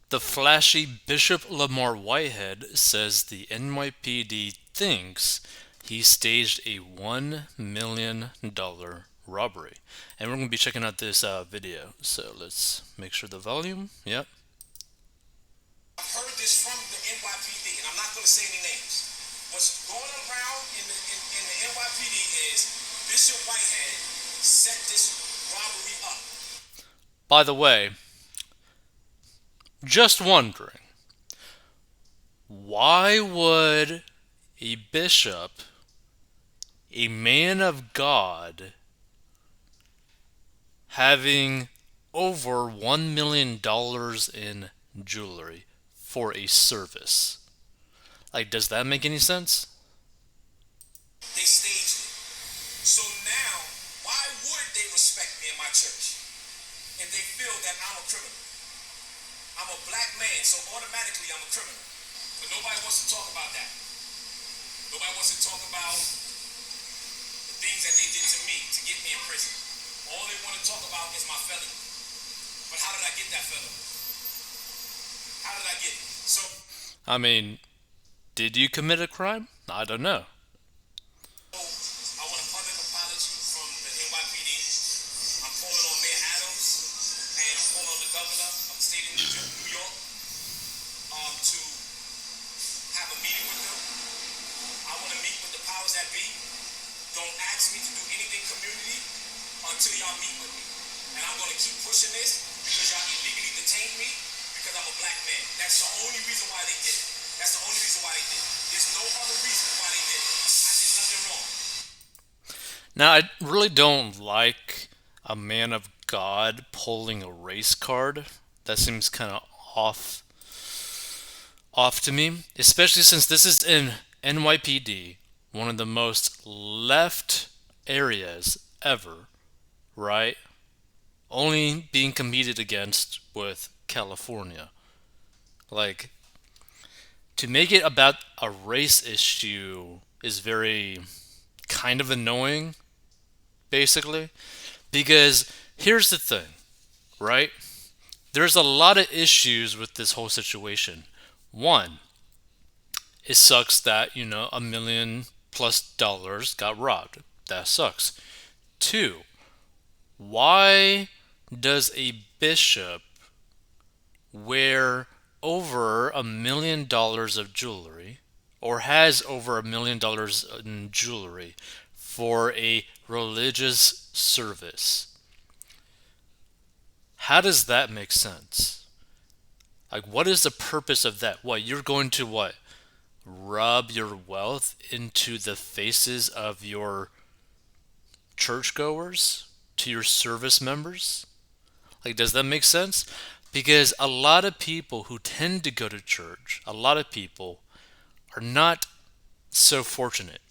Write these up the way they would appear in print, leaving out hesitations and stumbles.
The flashy Bishop Lamar Whitehead says the NYPD thinks he staged a $1 million robbery. And we're going to be checking out this video. So let's make sure the volume. Yep. I've heard this from the NYPD, and I'm not going to say any names. What's going around in the NYPD is Bishop Whitehead set this robbery up. By the way, just wondering, why would a bishop, a man of God, having over $1 million in jewelry for a service? Like, does that make any sense? They staged it. So now, why would they respect me in my church if they feel that I'm a criminal? I'm a black man, so automatically I'm a criminal. But nobody wants to talk about that. Nobody wants to talk about the things that they did to me to get me in prison. All they want to talk about is my felony. But how did I get that felony? How did I get it? So I mean, did you commit a crime? I don't know. I want a public apology from the NYPD. I'm calling on Mayor Adams and I'm calling on the governor of the state of New York to have a meeting with them. I want to meet with the powers that be. Don't ask me to do anything community until y'all meet with me. And I'm going to keep pushing this because y'all illegally detained me because I'm a black man. That's the only reason why they did it. That's the only reason why they did it. There's no other reason why they did it. I did nothing wrong. Now, I really don't like a man of God pulling a race card. That seems kind of off off to me, especially since this is in NYPD, one of the most left areas ever, right? Only being competed against with California. Like, to make it about a race issue is very kind of annoying, basically, because here's the thing, right? There's a lot of issues with this whole situation. One, it sucks that, $1 million+ got robbed. That sucks. Two, why does a bishop wear over $1 million of jewelry or has over $1 million in jewelry for a religious service? How does that make sense? Like, what is the purpose of that? What, you're going to what? Rub your wealth into the faces of your churchgoers? To your service members? Like, does that make sense? Because a lot of people who tend to go to church, a lot of people are not so fortunate.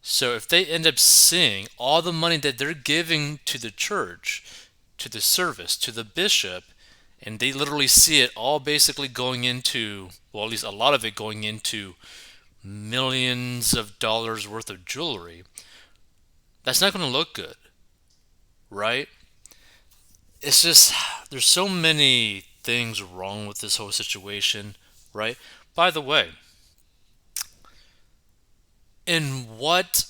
So if they end up seeing all the money that they're giving to the church, to the service, to the bishop, and they literally see it all basically going into, well, at least a lot of it going into millions of dollars worth of jewelry, that's not going to look good, right? It's just, there's so many things wrong with this whole situation, right? By the way, in what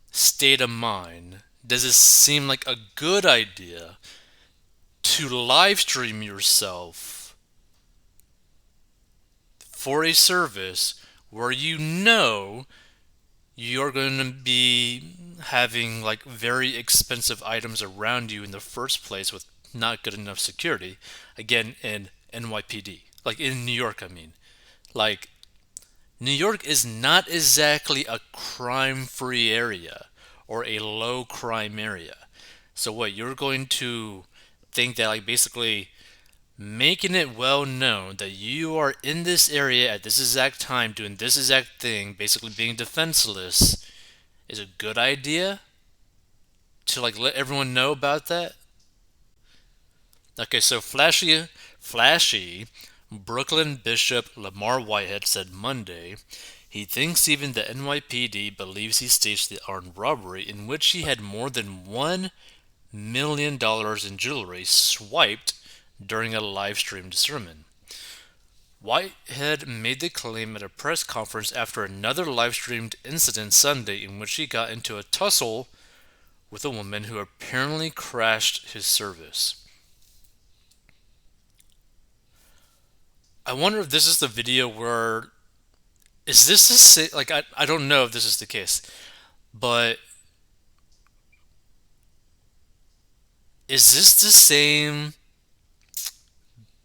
state of mind does it seem like a good idea to live stream yourself for a service where you know you're going to be having like very expensive items around you in the first place with not good enough security? Again, in NYPD, like in New York, I mean. Like, New York is not exactly a crime free area or a low crime area. So, what, you're going to think that, like, basically making it well known that you are in this area at this exact time doing this exact thing, basically being defenseless, is a good idea to like let everyone know about that? Okay, so flashy Brooklyn Bishop Lamar Whitehead said Monday he thinks even the NYPD believes he staged the armed robbery in which he had more than $1 million in jewelry swiped during a live streamed sermon. Whitehead made the claim at a press conference after another live streamed incident Sunday in which he got into a tussle with a woman who apparently crashed his service. I wonder if this is the video where. Is this the same? Like, I don't know if this is the case, but is this the same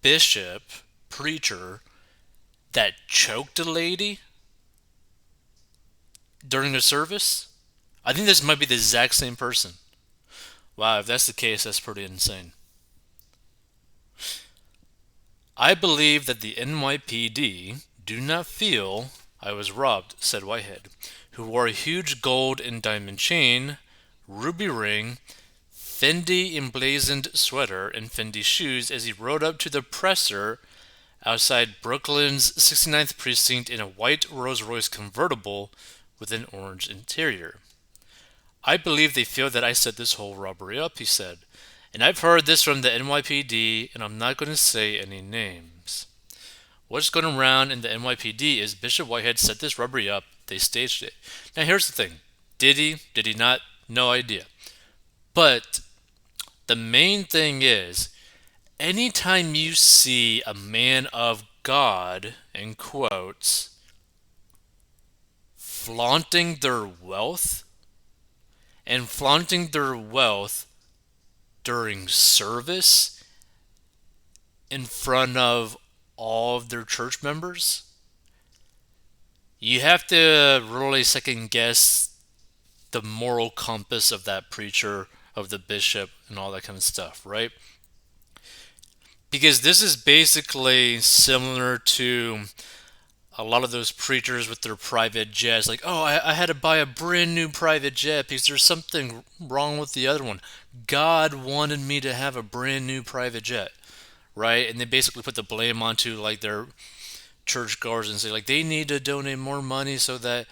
bishop, preacher, that choked a lady during a service? I think this might be the exact same person. Wow, if that's the case, that's pretty insane. I believe that the NYPD do not feel I was robbed, said Whitehead, who wore a huge gold and diamond chain, ruby ring, Fendi emblazoned sweater, and Fendi shoes as he rode up to the presser outside Brooklyn's 69th precinct in a white Rolls Royce convertible with an orange interior. I believe they feel that I set this whole robbery up, he said. And I've heard this from the NYPD, and I'm not going to say any names. What's going around in the NYPD is Bishop Whitehead set this robbery up, they staged it. Now here's the thing. Did he? Did he not? No idea. But the main thing is, anytime you see a man of God, in quotes, flaunting their wealth, and flaunting their wealth during service in front of all of their church members, you have to really second guess the moral compass of that preacher, of the bishop, and all that kind of stuff, right? Because this is basically similar to a lot of those preachers with their private jets. Like, oh, I had to buy a brand new private jet because there's something wrong with the other one. God wanted me to have a brand new private jet, right? And they basically put the blame onto like their churchgoers and say like they need to donate more money so that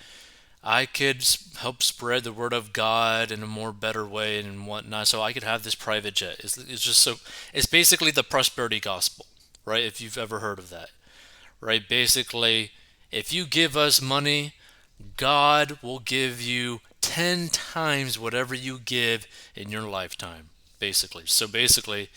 I could help spread the word of God in a more better way and whatnot. So I could have this private jet. It's just so. It's basically the prosperity gospel, right? If you've ever heard of that, right? Basically, if you give us money, God will give you 10 times whatever you give in your lifetime, basically. So basically,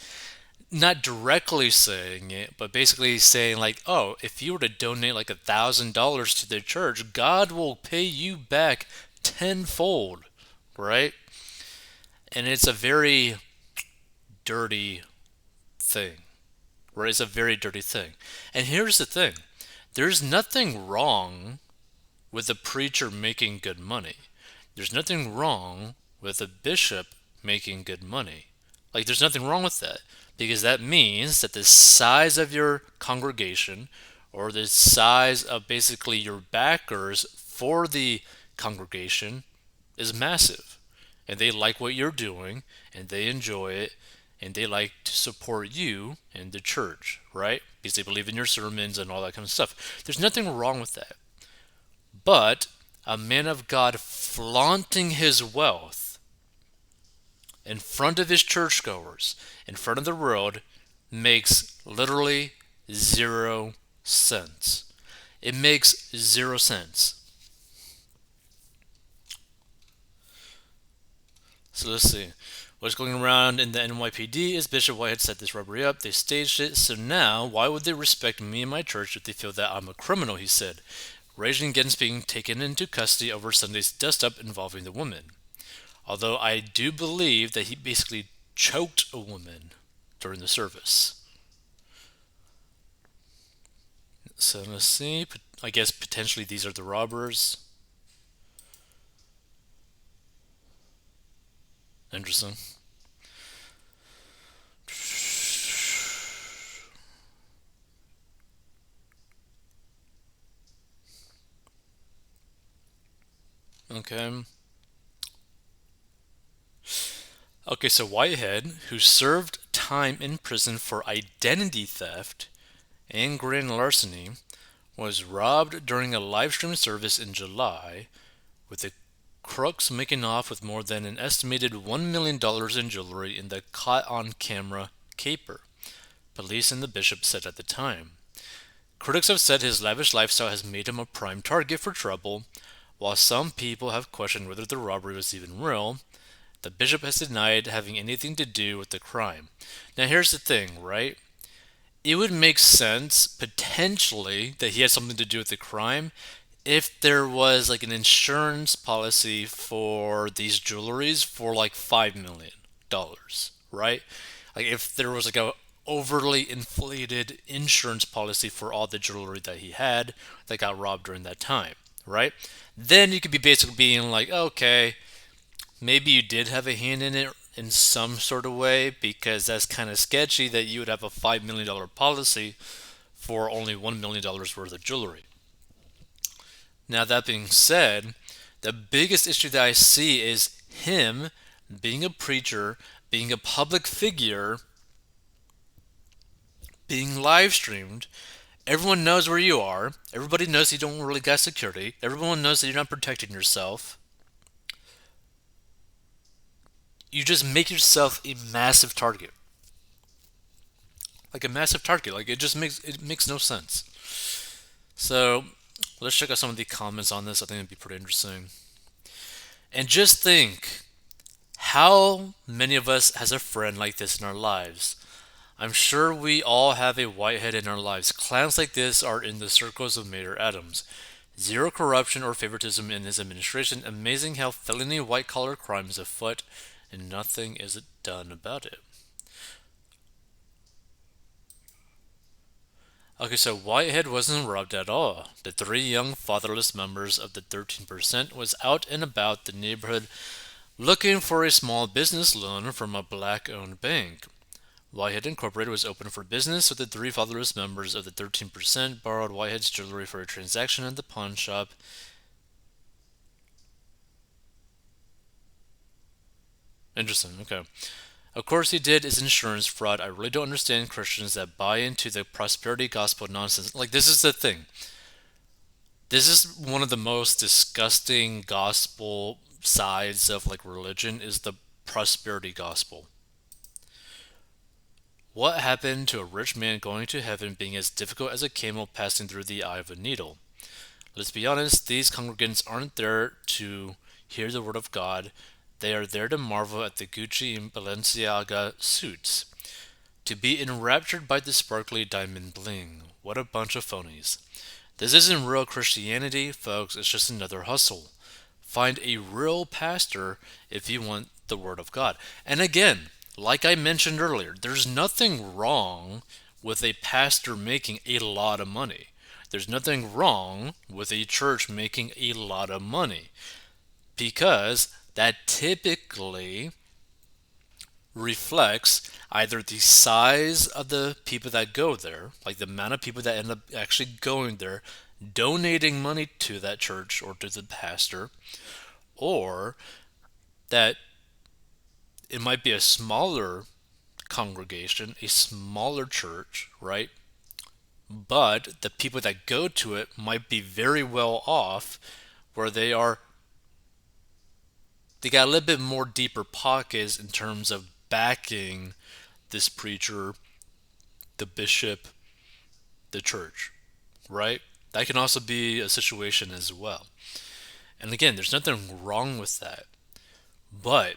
not directly saying it, but basically saying like, oh, if you were to donate like $1,000 to the church, God will pay you back tenfold, right? And it's a very dirty thing, right? It's a very dirty thing. And here's the thing. There's nothing wrong with a preacher making good money. There's nothing wrong with a bishop making good money. Like, there's nothing wrong with that because that means that the size of your congregation or the size of basically your backers for the congregation is massive. And they like what you're doing and they enjoy it and they like to support you and the church, right? Because they believe in your sermons and all that kind of stuff. There's nothing wrong with that. But a man of God flaunting his wealth in front of his churchgoers, in front of the world, makes literally 0 cents. It makes 0 cents. So let's see. What's going around in the NYPD is Bishop Whitehead set this robbery up. They staged it. So now, why would they respect me and my church if they feel that I'm a criminal, he said, raging against being taken into custody over Sunday's dust-up involving the woman. Although I do believe that he basically choked a woman during the service. So let's see. I guess potentially these are the robbers. Interesting. Okay. Okay, so Whitehead, who served time in prison for identity theft and grand larceny, was robbed during a live stream service in July, with the crooks making off with more than an estimated $1 million in jewelry in the caught on camera caper, police and the bishop said at the time. Critics have said his lavish lifestyle has made him a prime target for trouble, while some people have questioned whether the robbery was even real. The bishop has denied having anything to do with the crime. Now, here's the thing, right? It would make sense, potentially, that he had something to do with the crime if there was like an insurance policy for these jewelries for like $5 million, right? Like if there was like a overly inflated insurance policy for all the jewelry that he had that got robbed during that time, right? Then you could be basically being like, okay, maybe you did have a hand in it in some sort of way because that's kind of sketchy that you would have a $5 million policy for only $1 million worth of jewelry. Now, that being said, the biggest issue that I see is him being a preacher, being a public figure, being live streamed. Everyone knows where you are. Everybody knows you don't really got security. Everyone knows that you're not protecting yourself. You just make yourself a massive target. Like a massive target. Like it makes no sense. So let's check out some of the comments on this. I think it'd be pretty interesting. And just think, how many of us has a friend like this in our lives? I'm sure we all have a whitehead in our lives. Clowns like this are in the circles of Mayor Adams. Zero corruption or favoritism in his administration. Amazing how felony white collar crime is afoot and nothing is done about it. Okay, so Whitehead wasn't robbed at all. The three young fatherless members of the 13% was out and about the neighborhood looking for a small business loan from a black-owned bank. Whitehead Incorporated was open for business, so the three fatherless members of the 13% borrowed Whitehead's jewelry for a transaction at the pawn shop. Interesting, okay. Of course he did is insurance fraud. I really don't understand Christians that buy into the prosperity gospel nonsense. Like, this is the thing. This is one of the most disgusting gospel sides of like religion is the prosperity gospel. What happened to a rich man going to heaven being as difficult as a camel passing through the eye of a needle? Let's be honest, these congregants aren't there to hear the word of God. They are there to marvel at the Gucci and Balenciaga suits, to be enraptured by the sparkly diamond bling. What a bunch of phonies. This isn't real Christianity, folks, it's just another hustle. Find a real pastor if you want the Word of God. And again, like I mentioned earlier, there's nothing wrong with a pastor making a lot of money. There's nothing wrong with a church making a lot of money because that typically reflects either the size of the people that go there, like the amount of people that end up actually going there, donating money to that church or to the pastor, or that it might be a smaller congregation, a smaller church, right? But the people that go to it might be very well off where they got a little bit more deeper pockets in terms of backing this preacher, the bishop, the church, right? That can also be a situation as well. And again, there's nothing wrong with that. But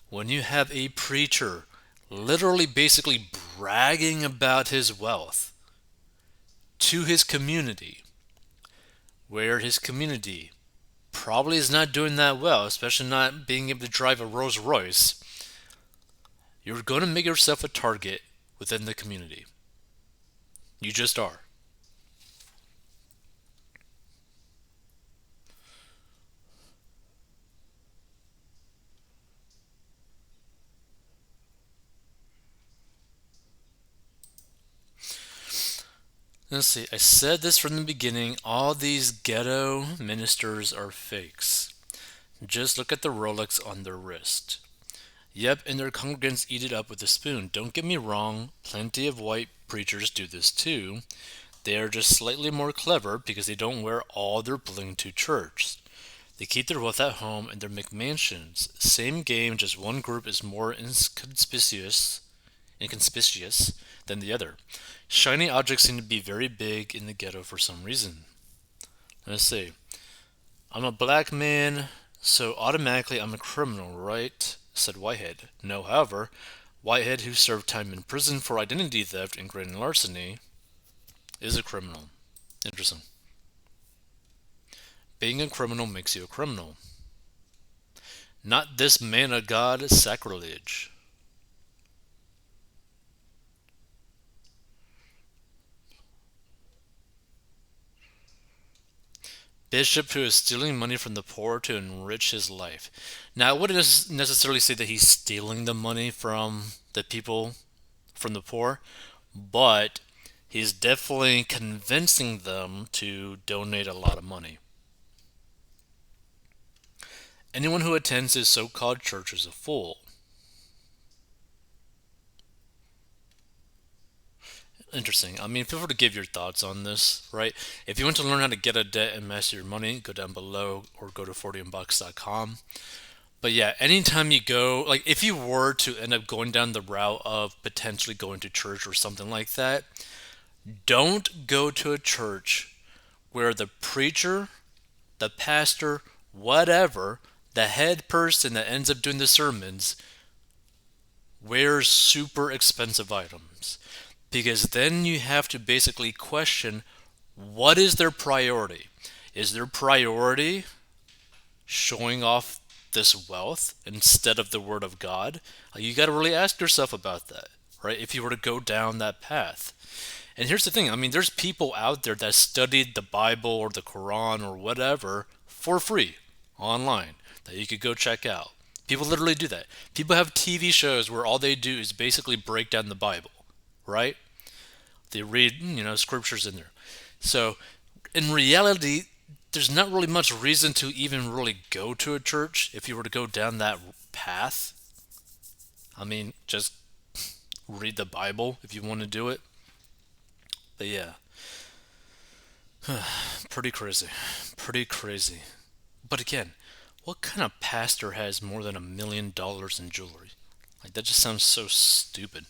when you have a preacher literally basically bragging about his wealth to his community, where his community probably is not doing that well, especially not being able to drive a Rolls Royce, you're going to make yourself a target within the community. You just are. Let's see, I said this from the beginning, all these ghetto ministers are fakes. Just look at the Rolex on their wrist. Yep, and their congregants eat it up with a spoon. Don't get me wrong, plenty of white preachers do this too. They are just slightly more clever because they don't wear all their bling to church. They keep their wealth at home in their McMansions. Same game, just one group is more inconspicuous inconspicuous than the other. Shiny objects seem to be very big in the ghetto for some reason. Let's see. I'm a black man, so automatically I'm a criminal, right? Said Whitehead. No, however, Whitehead, who served time in prison for identity theft and grand larceny, is a criminal. Interesting. Being a criminal makes you a criminal. Not this man of God sacrilege. Bishop who is stealing money from the poor to enrich his life. Now, I wouldn't necessarily say that he's stealing the money from the people, from the poor, but he's definitely convincing them to donate a lot of money. Anyone who attends his so called church is a fool. Interesting. I mean, if you were to give your thoughts on this, right? If you want to learn how to get a debt and master your money, go down below or go to 40inbox.com. But yeah, anytime you go, like if you were to end up going down the route of potentially going to church or something like that, don't go to a church where the preacher, the pastor, whatever, the head person that ends up doing the sermons wears super expensive items. Because then you have to basically question what is their priority? Is their priority showing off this wealth instead of the Word of God? You got to really ask yourself about that, right? If you were to go down that path. And here's the thing, I mean, there's people out there that studied the Bible or the Quran or whatever for free online that you could go check out. People literally do that. People have TV shows where all they do is basically break down the Bible, right? They read, scriptures in there. So, in reality, there's not really much reason to even really go to a church if you were to go down that path. I mean, just read the Bible if you want to do it. But yeah, pretty crazy. Pretty crazy. But again, what kind of pastor has more than $1 million in jewelry? Like, that just sounds so stupid.